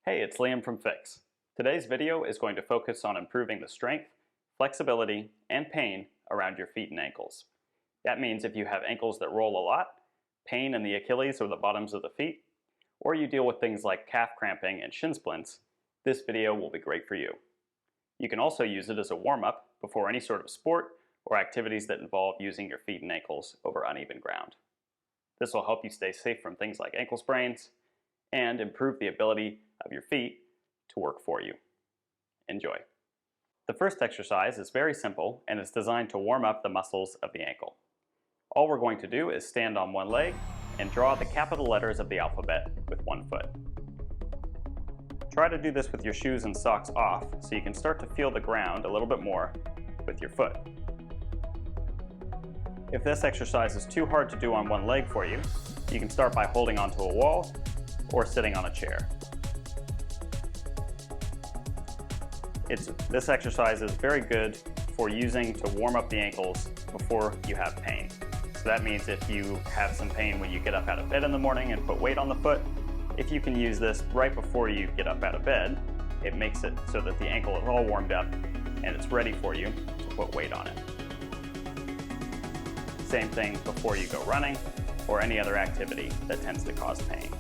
Hey, it's Liam from Fix. Today's video is going to focus on improving the strength, flexibility, and pain around your feet and ankles. That means if you have ankles that roll a lot, pain in the Achilles or the bottoms of the feet, or you deal with things like calf cramping and shin splints, this video will be great for you. You can also use it as a warm-up before any sort of sport or activities that involve using your feet and ankles over uneven ground. This will help you stay safe from things like ankle sprains and improve the ability of your feet to work for you. Enjoy. The first exercise is very simple and is designed to warm up the muscles of the ankle. All we're going to do is stand on one leg and draw the capital letters of the alphabet with one foot. Try to do this with your shoes and socks off so you can start to feel the ground a little bit more with your foot. If this exercise is too hard to do on one leg for you, you can start by holding onto a wall or sitting on a chair. This exercise is very good for using to warm up the ankles before you have pain. So that means if you have some pain when you get up out of bed in the morning and put weight on the foot, if you can use this right before you get up out of bed, it makes it so that the ankle is all warmed up and it's ready for you to put weight on it. Same thing before you go running or any other activity that tends to cause pain.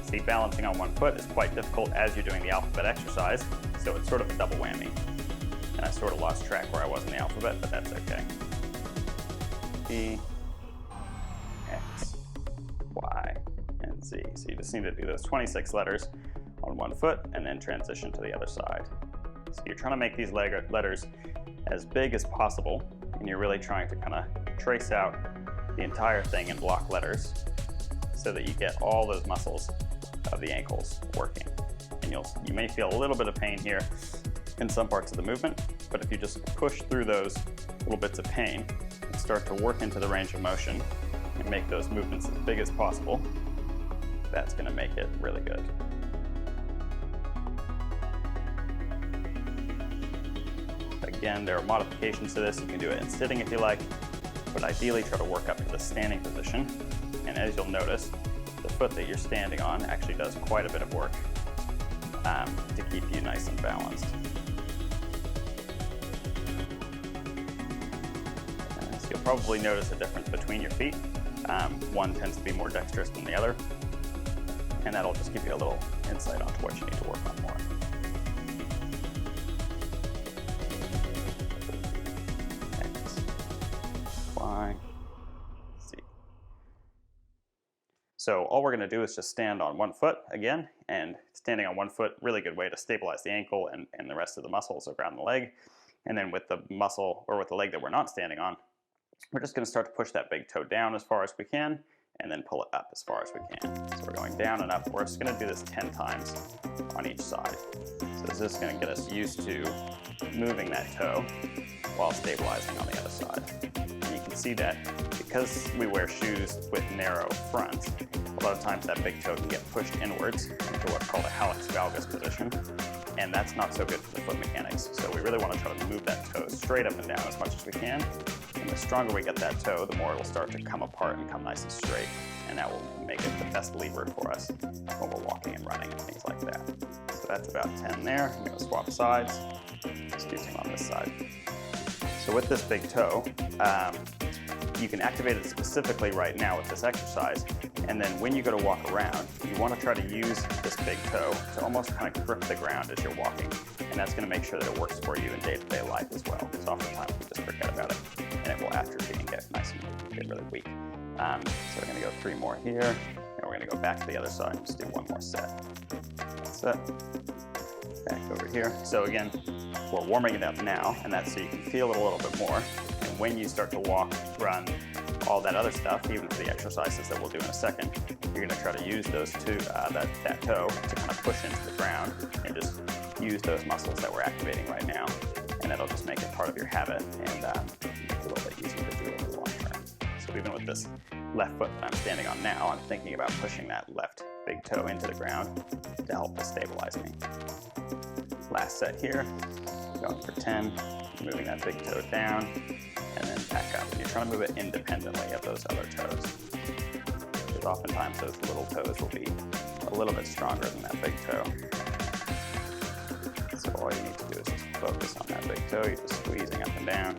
See, balancing on one foot is quite difficult as you're doing the alphabet exercise, so it's sort of a double whammy. And I sort of lost track where I was in the alphabet, but that's okay. E, X, Y, and Z. So you just need to do those 26 letters on one foot and then transition to the other side. So you're trying to make these letters as big as possible, and you're really trying to kind of trace out the entire thing in block letters so that you get all those muscles of the ankles working. And you may feel a little bit of pain here in some parts of the movement, but if you just push through those little bits of pain and start to work into the range of motion and make those movements as big as possible, that's going to make it really good. Again, there are modifications to this. You can do it in sitting if you like, but ideally try to work up to the standing position. And as you'll notice, the foot that you're standing on actually does quite a bit of work to keep you nice and balanced. So you'll probably notice a difference between your feet. One tends to be more dexterous than the other, and that'll just give you a little insight onto what you need to work on more. X, Y, Z. So all we're going to do is just stand on one foot again, and standing on one foot, really good way to stabilize the ankle and the rest of the muscles around the leg. And then with the muscle, or with the leg that we're not standing on, we're just going to start to push that big toe down as far as we can, and then pull it up as far as we can. So we're going down and up. We're just going to do this 10 times on each side. So this is going to get us used to moving that toe while stabilizing on the other side. And you can see that because we wear shoes with narrow fronts, a lot of times that big toe can get pushed inwards into what's called a hallux valgus position, and that's not so good for the foot mechanics. So we really want to try to move that toe straight up and down as much as we can. And the stronger we get that toe, the more it will start to come apart and come nice and straight, and that will make it the best lever for us when we're walking and running and things like that. So that's about 10 there. I'm going to swap sides, just using on this side. So with this big toe, you can activate it specifically right now with this exercise, and then when you go to walk around, you want to try to use this big toe to almost kind of grip the ground as you're walking, and that's going to make sure that it works for you in day-to-day life as well, because oftentimes we just forget about it, and it will atrophy and get nice and get really weak. So we're going to go 3 more here, and we're going to go back to the other side and just do 1 more set. Set. Back over here. So again, we're warming it up now, and that's so you can feel it a little bit more. And when you start to walk, run, all that other stuff, even for the exercises that we'll do in a second, you're going to try to use those that toe to kind of push into the ground and just use those muscles that we're activating right now. And that'll just make it part of your habit and make it a little bit easier to do over the long term. So even with this left foot that I'm standing on now, I'm thinking about pushing that left big toe into the ground to help to stabilize me. Last set here, going for 10, moving that big toe down, and then back up. And you're trying to move it independently of those other toes, because oftentimes those little toes will be a little bit stronger than that big toe. So all you need to do is just focus on that big toe. You're just squeezing up and down.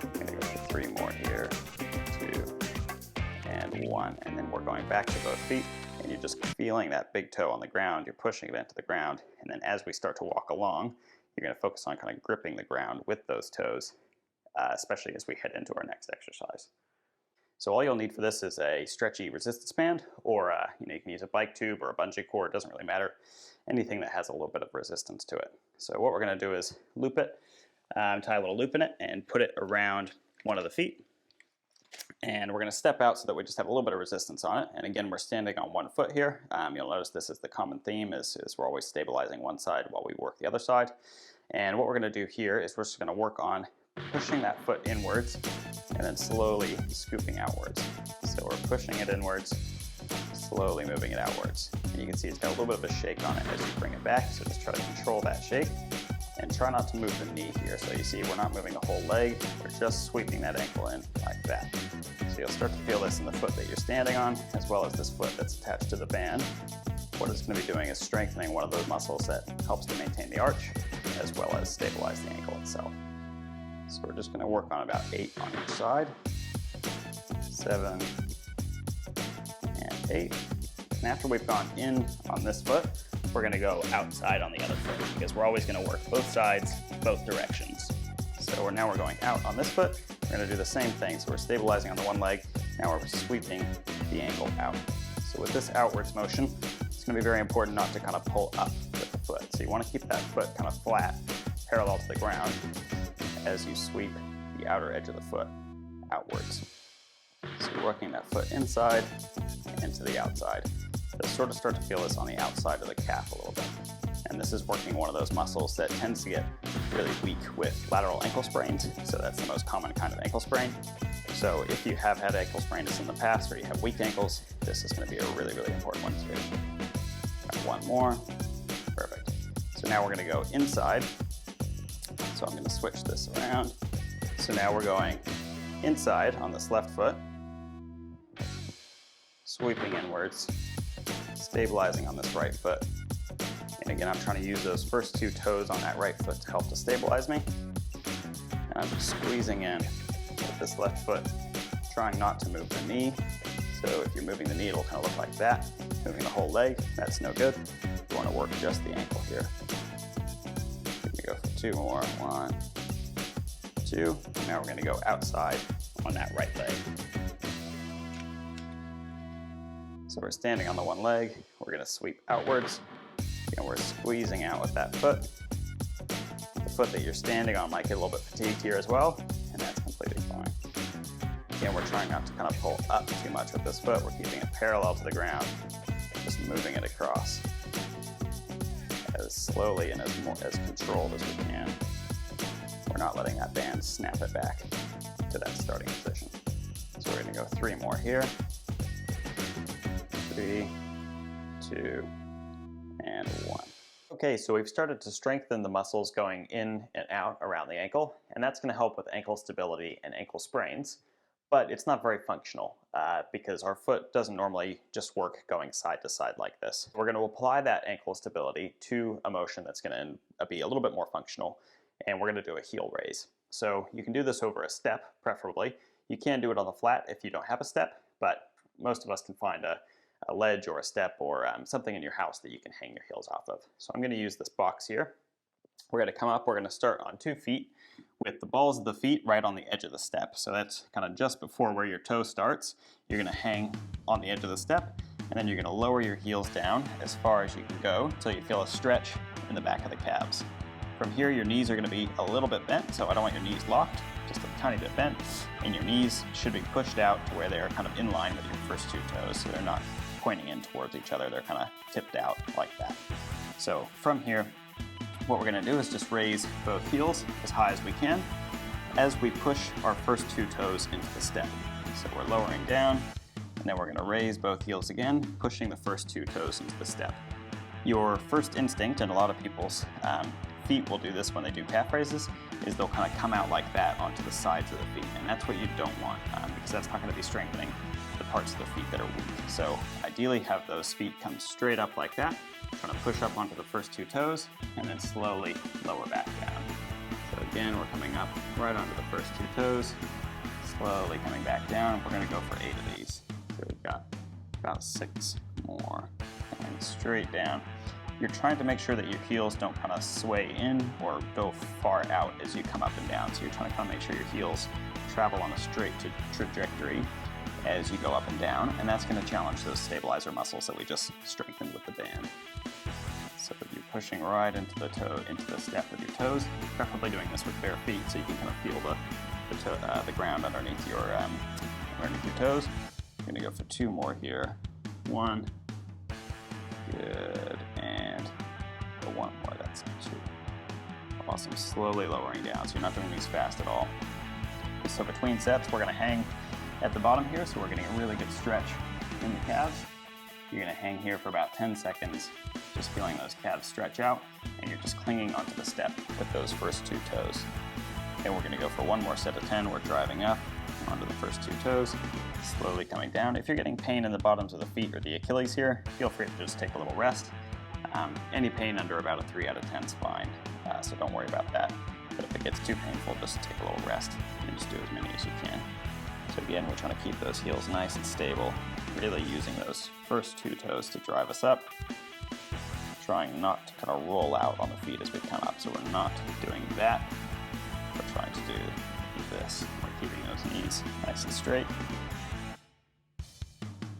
I'm gonna go for 3 more here, 2, and 1. And then we're going back to both feet, and you're just feeling that big toe on the ground. You're pushing it into the ground. And then as we start to walk along, you're gonna focus on kind of gripping the ground with those toes, especially as we head into our next exercise. So all you'll need for this is a stretchy resistance band, or you can use a bike tube or a bungee cord, it doesn't really matter. Anything that has a little bit of resistance to it. So what we're going to do is loop it, tie a little loop in it, and put it around one of the feet. And we're going to step out so that we just have a little bit of resistance on it. And again, we're standing on one foot here. You'll notice this is the common theme, is we're always stabilizing one side while we work the other side. And what we're going to do here is we're just going to work on pushing that foot inwards and then slowly scooping outwards. So we're pushing it inwards, slowly moving it outwards. And you can see it's got a little bit of a shake on it as you bring it back, so just try to control that shake and try not to move the knee here. So you see we're not moving the whole leg, we're just sweeping that ankle in like that. So you'll start to feel this in the foot that you're standing on, as well as this foot that's attached to the band. What it's going to be doing is strengthening one of those muscles that helps to maintain the arch, as well as stabilize the ankle itself. So we're just going to work on about 8 on each side, 7, and 8. And after we've gone in on this foot, we're going to go outside on the other foot, because we're always going to work both sides, both directions. So now we're going out on this foot. We're going to do the same thing. So we're stabilizing on the one leg. Now we're sweeping the ankle out. So with this outwards motion, it's going to be very important not to kind of pull up with the foot. So you want to keep that foot kind of flat, parallel to the ground, as you sweep the outer edge of the foot outwards. So you're working that foot inside and to the outside. You'll sort of start to feel this on the outside of the calf a little bit. And this is working one of those muscles that tends to get really weak with lateral ankle sprains. So that's the most common kind of ankle sprain. So if you have had ankle sprains in the past, or you have weak ankles, this is going to be a really, really important one too. Got 1 more. Perfect. So now we're going to go inside. So I'm going to switch this around. So now we're going inside on this left foot, sweeping inwards, stabilizing on this right foot. And again, I'm trying to use those first 2 toes on that right foot to help to stabilize me. And I'm just squeezing in with this left foot, trying not to move the knee. So if you're moving the knee, it'll kind of look like that. Moving the whole leg, that's no good. You want to work just the ankle here. Go for 2 more, 1, 2. Now we're going to go outside on that right leg. So we're standing on the one leg, we're going to sweep outwards, and we're squeezing out with that foot. The foot that you're standing on might get a little bit fatigued here as well, and that's completely fine. Again, we're trying not to kind of pull up too much with this foot, we're keeping it parallel to the ground, just moving it across as slowly and as controlled as we can. We're not letting that band snap it back to that starting position. So we're going to go 3 more here. 3, 2, and 1. Okay, so we've started to strengthen the muscles going in and out around the ankle, and that's going to help with ankle stability and ankle sprains. But it's not very functional because our foot doesn't normally just work going side to side like this. We're going to apply that ankle stability to a motion that's going to be a little bit more functional, and we're going to do a heel raise. So you can do this over a step, preferably. You can do it on the flat if you don't have a step, but most of us can find a ledge or a step or something in your house that you can hang your heels off of. So I'm going to use this box here. We're going to come up, we're going to start on 2 feet with the balls of the feet right on the edge of the step. So that's kind of just before where your toe starts. You're going to hang on the edge of the step, and then you're going to lower your heels down as far as you can go until you feel a stretch in the back of the calves. From here, your knees are going to be a little bit bent, so I don't want your knees locked, just a tiny bit bent, and your knees should be pushed out to where they are kind of in line with your first 2 toes, so they're not pointing in towards each other, they're kind of tipped out like that. So from here, what we're going to do is just raise both heels as high as we can as we push our first 2 toes into the step. So we're lowering down, and then we're going to raise both heels again, pushing the first 2 toes into the step. Your first instinct, and a lot of people's feet will do this when they do calf raises, is they'll kind of come out like that onto the sides of the feet, and that's what you don't want because that's not going to be strengthening the parts of the feet that are weak. So ideally have those feet come straight up like that. Trying to push up onto the first two toes and then slowly lower back down. So again, we're coming up right onto the first two toes, slowly coming back down. We're going to go for 8 of these. So we've got about 6 more. Coming straight down. You're trying to make sure that your heels don't kind of sway in or go far out as you come up and down. So you're trying to kind of make sure your heels travel on a straight trajectory as you go up and down, and that's going to challenge those stabilizer muscles that we just strengthened with the band. So you're pushing right into the step with your toes, preferably doing this with bare feet so you can kind of feel the ground underneath your toes. I'm going to go for 2 more here. 1. Good, and 1 more, that's 2. Awesome, slowly lowering down, so you're not doing these fast at all. So between sets, we're gonna hang at the bottom here, so we're getting a really good stretch in the calves. You're gonna hang here for about 10 seconds, just feeling those calves stretch out, and you're just clinging onto the step with those first 2 toes. And we're gonna go for 1 more set of 10. We're driving up onto the first 2 toes, slowly coming down. If you're getting pain in the bottoms of the feet or the Achilles here, feel free to just take a little rest. Any pain under about a 3 out of 10 is fine, so don't worry about that. But if it gets too painful, just take a little rest and just do as many as you can. So again, we're trying to keep those heels nice and stable, really using those first 2 toes to drive us up, trying not to kind of roll out on the feet as we come up. So we're not doing that. We're trying to do this. We're keeping those knees nice and straight.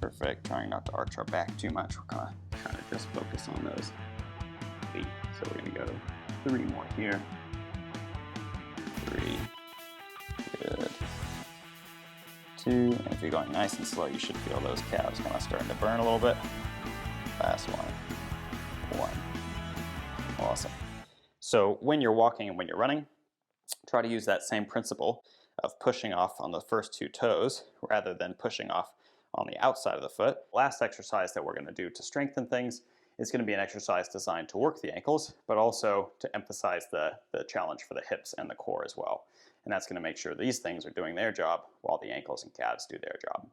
Perfect, trying not to arch our back too much. We're kind of trying to just focus on those feet. So we're gonna go 3 more here. 3, good. 2, and if you're going nice and slow, you should feel those calves kind of starting to burn a little bit. Last one. 1. Awesome. So when you're walking and when you're running, try to use that same principle of pushing off on the first 2 toes rather than pushing off on the outside of the foot. Last exercise that we're going to do to strengthen things is going to be an exercise designed to work the ankles, but also to emphasize the challenge for the hips and the core as well. And that's going to make sure these things are doing their job while the ankles and calves do their job.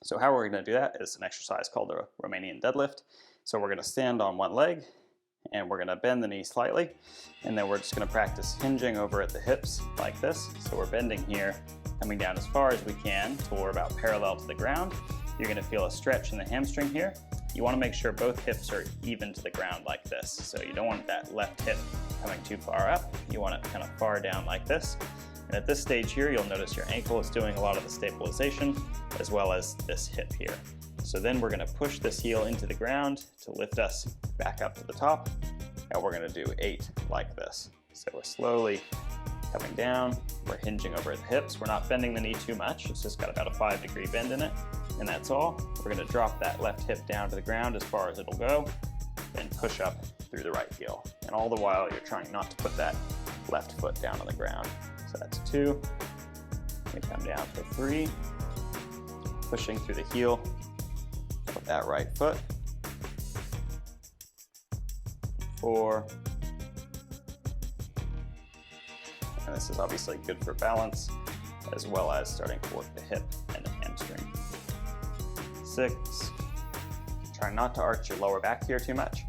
So how we're going to do that is an exercise called the Romanian deadlift. So we're going to stand on one leg and we're going to bend the knee slightly, and then we're just going to practice hinging over at the hips like this. So we're bending here, coming down as far as we can till we're about parallel to the ground. You're going to feel a stretch in the hamstring here. You want to make sure both hips are even to the ground like this. So you don't want that left hip coming too far up. You want it kind of far down like this. And at this stage here, you'll notice your ankle is doing a lot of the stabilization as well as this hip here. So then we're going to push this heel into the ground to lift us back up to the top. And we're going to do 8 like this. So we're slowly coming down. We're hinging over at the hips. We're not bending the knee too much. It's just got about a 5-degree bend in it. And that's all. We're going to drop that left hip down to the ground as far as it'll go, then push up through the right heel. And all the while, you're trying not to put that left foot down on the ground. So that's 2. We come down for 3, pushing through the heel with that right foot. 4. And this is obviously good for balance, as well as starting to work the hip and the hamstring. 6. Try not to arch your lower back here too much.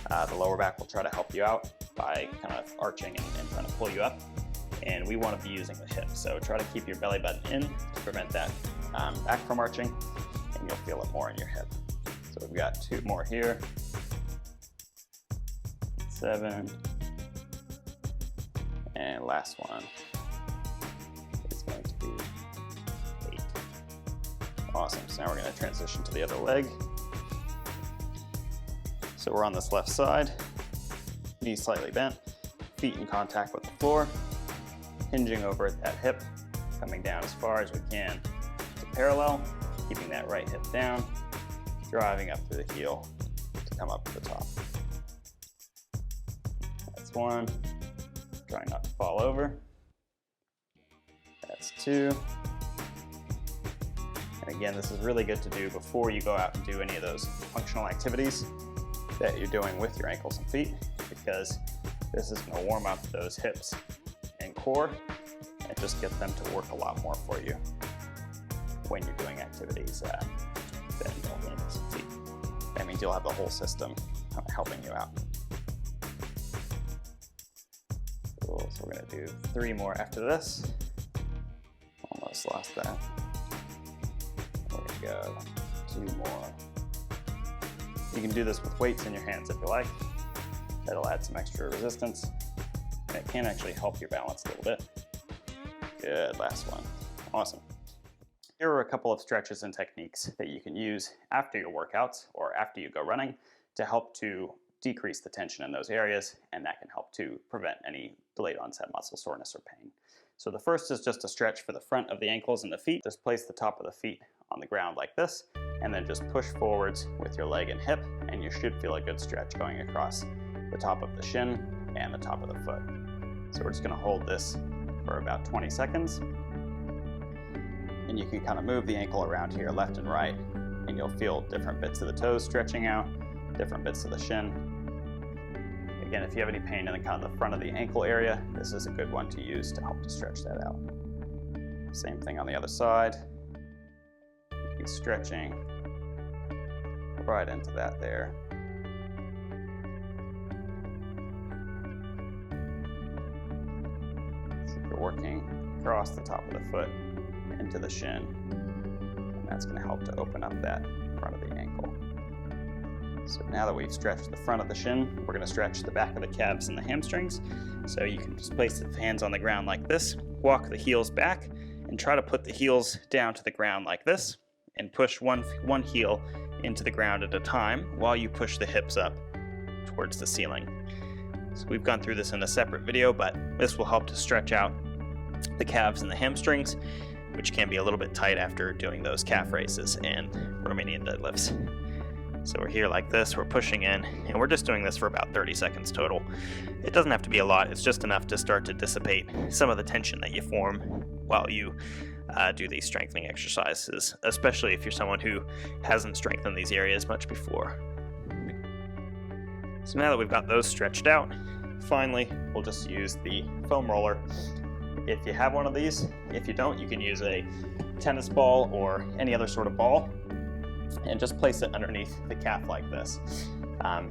The lower back will try to help you out by kind of arching and trying to pull you up. And we want to be using the hip. So try to keep your belly button in to prevent that back from arching, and you'll feel it more in your hip. So we've got 2 more here. 7. And last one is going to be 8. Awesome. So now we're going to transition to the other leg. So we're on this left side, knees slightly bent, feet in contact with the floor, hinging over at that hip, coming down as far as we can to parallel, keeping that right hip down, driving up through the heel to come up to the top. That's 1. Trying not to fall over. That's 2. And again, this is really good to do before you go out and do any of those functional activities that you're doing with your ankles and feet, because this is going to warm up those hips and core and just get them to work a lot more for you. when you're doing activities, that involve ankles and feet. That means you'll have the whole system helping you out. Cool, so we're gonna do 3 more after this. Almost lost that. We're gonna go 2 more. You can do this with weights in your hands if you like. That'll add some extra resistance. And it can actually help your balance a little bit. Good, last one. Awesome. Here are a couple of stretches and techniques that you can use after your workouts or after you go running to help to decrease the tension in those areas, and that can help to prevent any delayed onset muscle soreness or pain. So the first is just a stretch for the front of the ankles and the feet. Just place the top of the feet on the ground like this, and then just push forwards with your leg and hip, and you should feel a good stretch going across the top of the shin and the top of the foot. So we're just gonna hold this for about 20 seconds. And you can kind of move the ankle around here left and right, and you'll feel different bits of the toes stretching out, different bits of the shin. Again, if you have any pain in the kind of the front of the ankle area, this is a good one to use to help to stretch that out. Same thing on the other side. Be stretching right into that there. So you're working across the top of the foot into the shin, and that's going to help to open up that front of the ankle. So now that we've stretched the front of the shin, we're going to stretch the back of the calves and the hamstrings. So you can just place the hands on the ground like this, walk the heels back, and try to put the heels down to the ground like this, and push one heel into the ground at a time while you push the hips up towards the ceiling. So we've gone through this in a separate video, but this will help to stretch out the calves and the hamstrings, which can be a little bit tight after doing those calf raises and Romanian deadlifts. So we're here like this, we're pushing in, and we're just doing this for about 30 seconds total. It doesn't have to be a lot, it's just enough to start to dissipate some of the tension that you form while you do these strengthening exercises, especially if you're someone who hasn't strengthened these areas much before. So now that we've got those stretched out, finally, we'll just use the foam roller. If you have one of these, if you don't, you can use a tennis ball or any other sort of ball and just place it underneath the calf like this.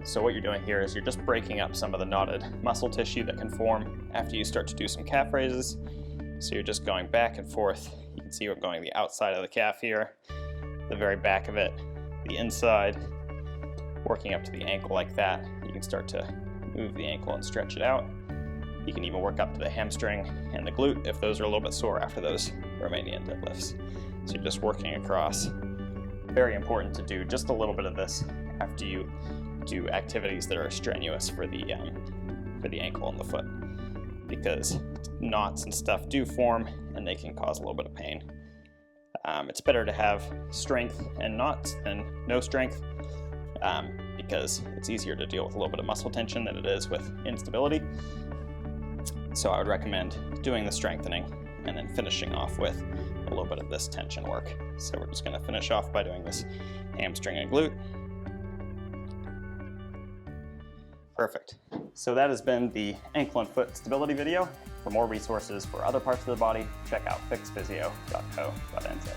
So what you're doing here is you're just breaking up some of the knotted muscle tissue that can form after you start to do some calf raises. So you're just going back and forth. You can see we're going the outside of the calf here, the very back of it, the inside, working up to the ankle like that. You can start to move the ankle and stretch it out. You can even work up to the hamstring and the glute if those are a little bit sore after those Romanian deadlifts. So you're just working across. Very important to do just a little bit of this after you do activities that are strenuous for the ankle and the foot, because knots and stuff do form and they can cause a little bit of pain. It's better to have strength and knots than no strength, because it's easier to deal with a little bit of muscle tension than it is with instability. So I would recommend doing the strengthening and then finishing off with a little bit of this tension work. So we're just going to finish off by doing this hamstring and glute. Perfect. So that has been the ankle and foot stability video. For more resources for other parts of the body, check out fixphysio.co.nz.